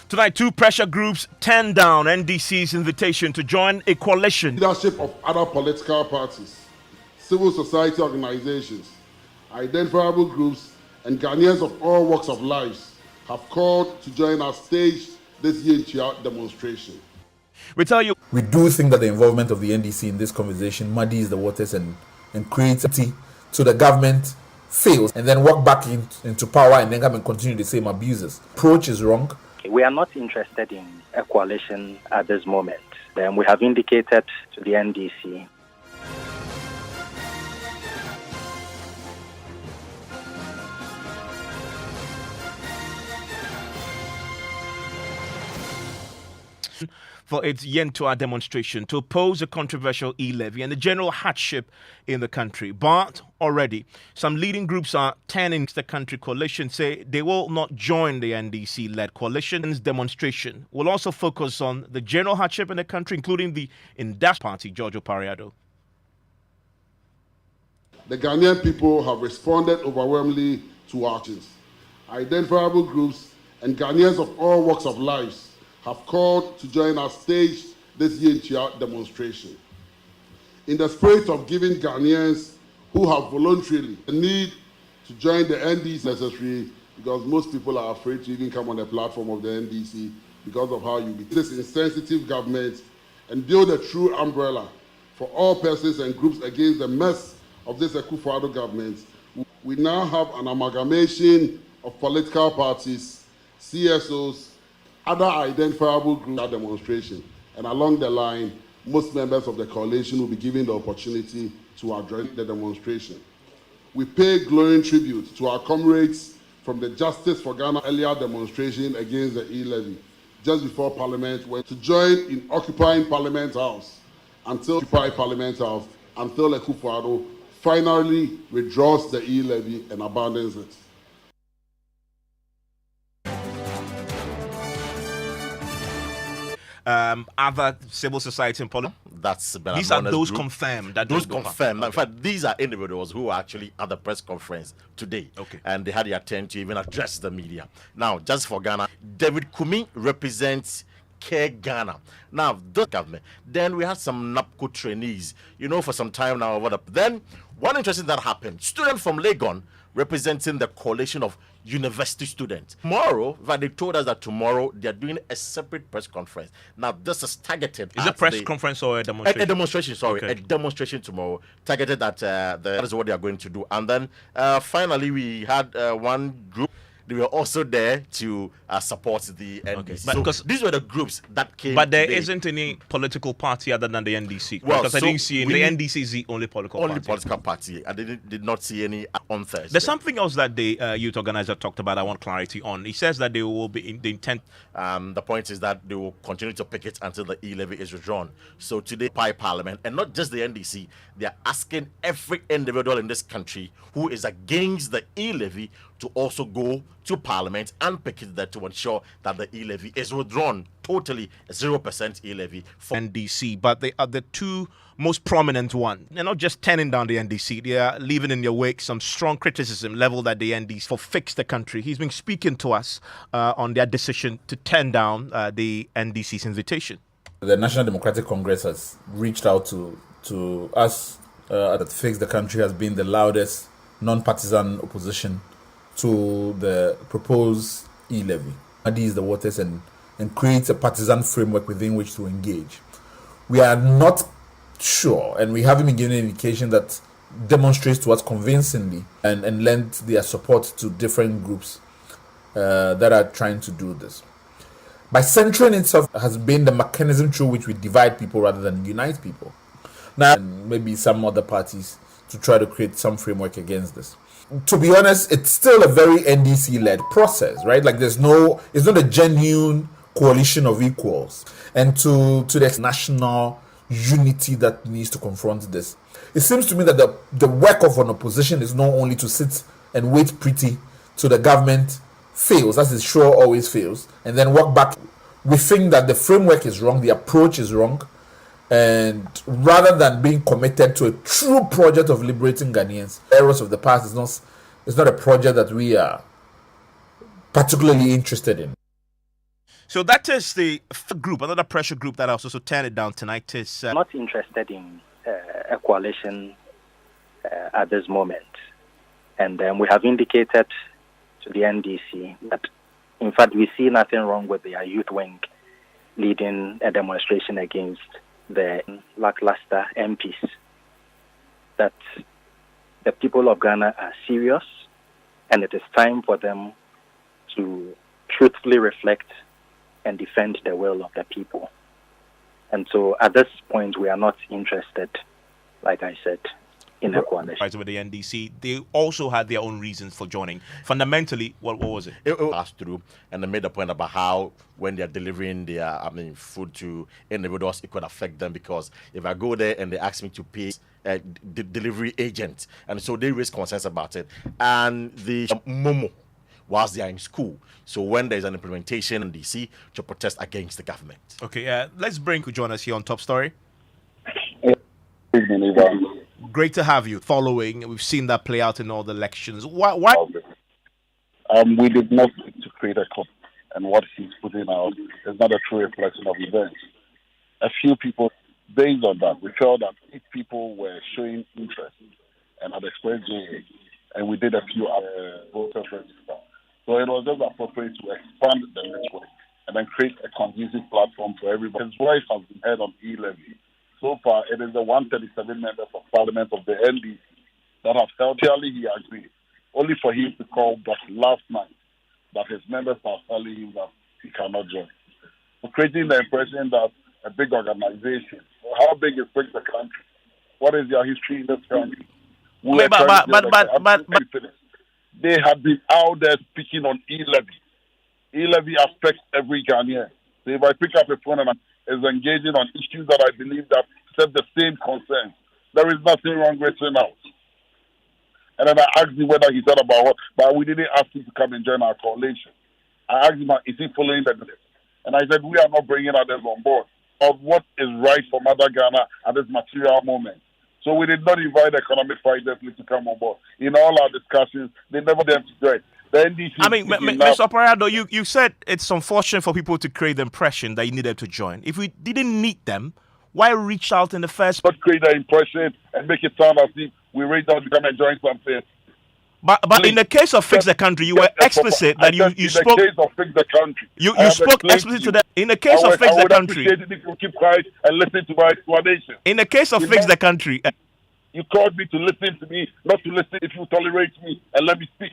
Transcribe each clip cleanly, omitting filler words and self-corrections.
Tonight, two pressure groups turned down NDC's invitation to join a coalition. Leadership of other political parties, civil society organizations, identifiable groups, and Ghanaians of all walks of life have called to join our stage this year demonstration. We tell you, we do think that the involvement of the NDC in this conversation muddies the waters and creates so the government fails and then walk back into power and then come and continue the same abuses. Approach is wrong. We are not interested in a coalition at this moment. We have indicated to the NDC. For its Yentua demonstration to oppose a controversial e-levy and the general hardship in the country. But already, some leading groups are turning the country coalition, say they will not join the NDC-led coalition's demonstration. Will also focus on the general hardship in the country, including the Industrial Party, Giorgio Pariado. The Ghanaian people have responded overwhelmingly to our actions. Identifiable groups and Ghanaians of all walks of life have called to join our stage this year demonstration. In the spirit of giving Ghanaians who have voluntarily the need to join the NDC necessary, because most people are afraid to even come on the platform of the NDC because of how you be this insensitive government and build a true umbrella for all persons and groups against the mess of this Akufo-Addo government. We now have an amalgamation of political parties, CSOs, other identifiable groups at demonstration, and along the line, most members of the coalition will be given the opportunity to address the demonstration. We pay glowing tribute to our comrades from the Justice for Ghana earlier demonstration against the e-levy, just before Parliament went to join in occupying Parliament House until Akufo-Addo finally withdraws the e-levy and abandons it. Other civil society and politics. These are those group. Confirmed. Those confirmed. In fact, these are individuals who are actually at the press conference today. Okay. And they had the attempt to even address the media. Now, just for Ghana, David Kumi represents Care Ghana. Now, the government. Then we had some NAPCO trainees, for some time now. Then, one interesting that happened. Student from Legon representing the coalition of university students. Tomorrow, they told us that tomorrow they are doing a separate press conference. Now, this is targeted. Is it a press conference or a demonstration? A demonstration, sorry. Okay. A demonstration tomorrow, targeted at that is what they are going to do. And then finally, we had one group. They were also there to support the NDC. Okay. So because these were the groups that came. But there isn't any political party other than the NDC. Well, because I didn't see any. The NDC is the only political party. I did not see any on Thursday. There's something else that the youth organizer talked about I want clarity on. He says that they will be in the intent. The point is that they will continue to picket until the e-levy is withdrawn. So today, by Parliament, and not just the NDC, they are asking every individual in this country who is against the e-levy to also go to Parliament and picket that to ensure that the e-levy is withdrawn totally, 0% e-levy for NDC. But they are the two most prominent ones. They're not just turning down the NDC, they are leaving in their wake some strong criticism leveled at the NDC for fix the country. He's been speaking to us on their decision to turn down the NDC's invitation. The National Democratic Congress has reached out to us that Fix the Country has been the loudest non-partisan opposition to the proposed e-levy. Muddies the waters and creates a partisan framework within which to engage. We are not sure, and we haven't been given an indication that demonstrates to us convincingly and lent their support to different groups that are trying to do this. By centering itself has been the mechanism through which we divide people rather than unite people. Now, maybe some other parties to try to create some framework against this. To be honest, it's still a very NDC-led process, right? Like it's not a genuine coalition of equals. And to the national unity that needs to confront this. It seems to me that the work of an opposition is not only to sit and wait pretty till the government fails, as it sure always fails, and then walk back. We think that the framework is wrong, the approach is wrong, and rather than being committed to a true project of liberating Ghanaians, errors of the past is not a project that we are particularly interested in. So that is the group, another pressure group that has also turned it down tonight is... Not interested in a coalition at this moment. And we have indicated to the NDC that, in fact, we see nothing wrong with their youth wing leading a demonstration against the lackluster MPs. That the people of Ghana are serious, and it is time for them to truthfully reflect and defend the will of the people. And so at this point, we are not interested, like I said, in a coalition. With the NDC, they also had their own reasons for joining. Fundamentally, what was it? It passed through, and they made a point about how when they're delivering their food to individuals, it could affect them, because if I go there and they ask me to pay a delivery agent, and so they raise concerns about it. And the Momo, whilst they are in school, so when there's an implementation in DC to protest against the government. Okay, let's bring who join us here on Top Story. Evening, Evans. Great to have you following. We've seen that play out in all the elections. Why? We did not seek to create a cop, and what he's putting out is not a true reflection of events. A few people, based on that, we felt that if people were showing interest and had expressed JA, and we did a few voter register. So it was just appropriate to expand the network and then create a conducive platform for everybody. His voice has been heard on e-levy. So far, it is the 137 members of parliament of the NDC that have felt clearly he agreed, only for him to call back last night that his members are telling him that he cannot join. So creating the impression that a big organization, how big is the country? What is their history in this country? But they have been out there speaking on e-levy. E-levy affects every Ghanaian. So if I pick up a phone and is engaging on issues that I believe that serve the same concerns, there is nothing wrong with it out. And then I asked him whether he said about what, but we didn't ask him to come and join our coalition. I asked him, is he following the list? And I said, we are not bringing others on board of what is right for Mother Ghana at this material moment. So we did not invite economic fighters to come on board. In all our discussions, they never demonstrated. The NDC. Mr. Oparado, you said it's unfortunate for people to create the impression that you need them to join. If we didn't need them, why reach out in the first place? Not create the impression and make it sound as if we reached out to come and join something. But in the case of Fix the Country, you were explicit that you spoke. In the case of Fix the Country, you spoke explicit to that. In the case of Fix the Country, I would appreciate it if you keep quiet and listen to my explanation. In the case of Fix the Country, you called me to listen to me, not to listen if you tolerate me and let me speak.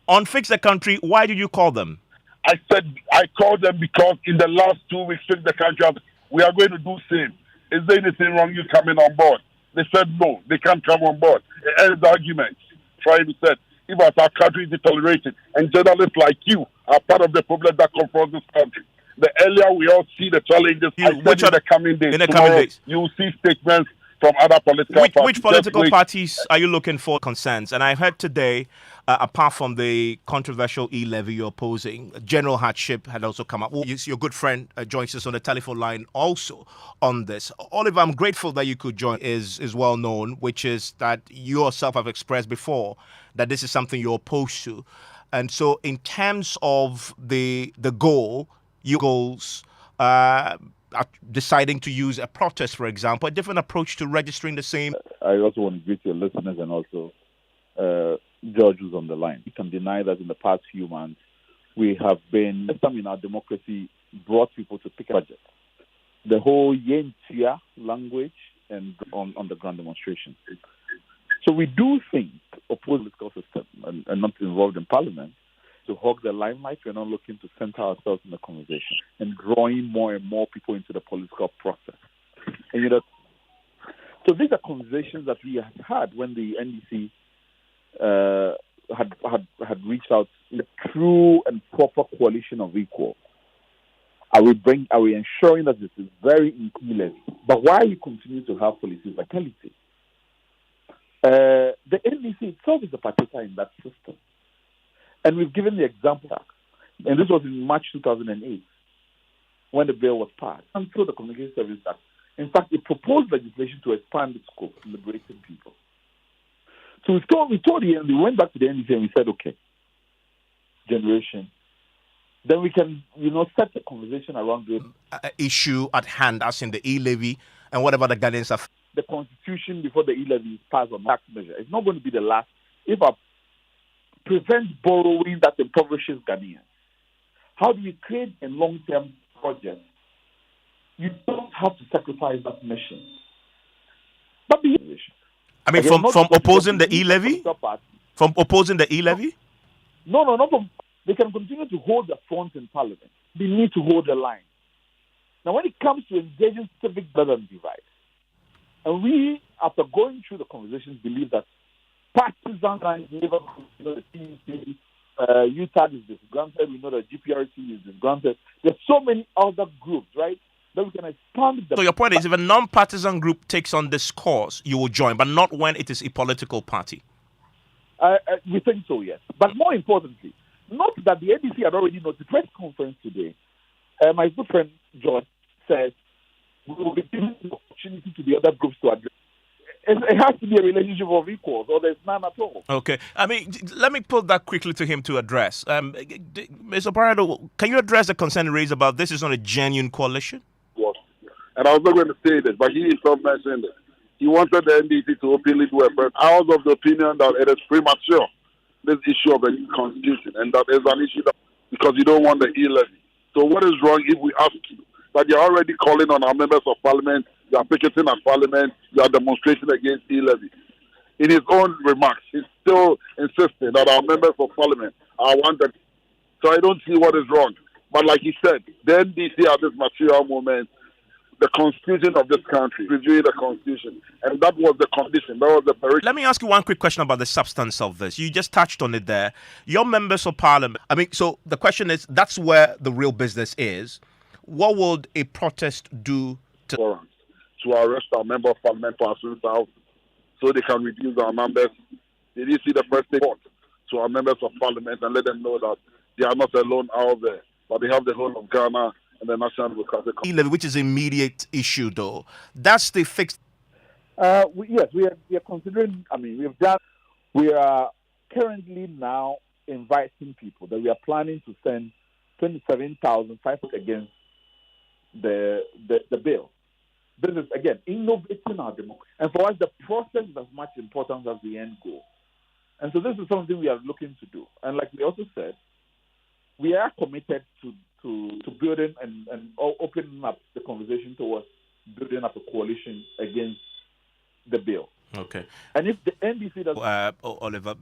On Fix the Country, why did you call them? I said I called them because in the last 2 weeks, Fix the Country, we are going to do same. Is there anything wrong you coming on board? They said no, they can't come on board. It ends the argument. Trying to say, if as our country is tolerated, and journalists like you are part of the problem that confronts this country. The earlier we all see the challenges, in the coming days, you will see statements from other political parties. Which political parties are you looking for concerns? And I heard today, apart from the controversial e-levy you're opposing, general hardship had also come up. Your good friend joins us on the telephone line also on this. Oliver, I'm grateful that you could join. Is well known, which is that you yourself have expressed before that this is something you're opposed to. And so in terms of the goal, your goals, deciding to use a protest, for example, a different approach to registering the same. I also want to greet your listeners and also George, who's on the line. You can deny that in the past few months, we have been, some in our democracy, brought people to pick a budget. The whole Yentia language and on the ground demonstration. So we do think oppose the political system and not involved in parliament to hog the limelight. We're not looking to center ourselves in the conversation and drawing more and more people into the political process. And so these are conversations that we had when the NDC had reached out in a true and proper coalition of equals. Are we ensuring that this is very inclusive? But why you continue to have policies like equality? The NDC itself is a partaker in that system. And we've given the example, and this was in March 2008, when the bill was passed, and through the Communication Service Act. In fact, it proposed legislation to expand its scope, liberating people. So we went back to the NDC and we said, okay, generation, then we can, set the conversation around the issue at hand, as in the e-levy and whatever the Ghanaians have. The constitution before the e-levy is passed on tax measure. It's not going to be the last. If I prevent borrowing that impoverishes Ghanaians, how do you create a long-term project? You don't have to sacrifice that mission. But I mean, from opposing the e-levy? From opposing the e-levy? No, not from. They can continue to hold the front in Parliament. They need to hold the line. Now, when it comes to engaging civic divide, and we, after going through the conversations, believe that partisan lines, the CEC, UTAD is disgranted, we know that GPRC is disgranted. There's so many other groups, right, that we can expand. So your point is, if a non-partisan group takes on this cause, you will join, but not when it is a political party. We think so, yes. But more importantly, note that the NDC had already noticed the press conference today. My good friend George says we will be giving the opportunity to the other groups to address. It has to be a relationship of equals, or there's none at all. Okay. I mean, let me put that quickly to him to address. Mr. Parado, can you address the concern raised about this is not a genuine coalition? And I was not going to say this, but he himself mentioned it. He wanted the NDC to openly do a press. I was of the opinion that it is premature, this issue of the constitution, and that is an issue because you don't want the e-levy. So what is wrong if we ask you that you're already calling on our members of parliament, you are picketing at parliament, you are demonstrating against e-levy? In his own remarks, he's still insisting that our members of parliament are wanted. So I don't see what is wrong. But like he said, the NDC at this material moment, the constitution of this country, reviewing the constitution. And that was the condition. That was the period. Let me ask you one quick question about the substance of this. You just touched on it there. Your members of parliament, I mean, so the question is, that's where the real business is. What would a protest do to arrest our member of parliament for assault out so they can reduce our numbers? Did you see the first report to our members of parliament and let them know that they are not alone out there, but they have the whole of Ghana and the National Democratic e-levy, which is an immediate issue, though. That's the fixed. Yes, we are considering. I mean, we are currently now inviting people that we are planning to send 27,500 against the bill. This is again innovating our democracy, and for us, the process is as much important as the end goal. And so, this is something we are looking to do. And like we also said, we are committed to building and opening up the conversation towards building up a coalition against the bill. Okay. And if the NDC does... Oliver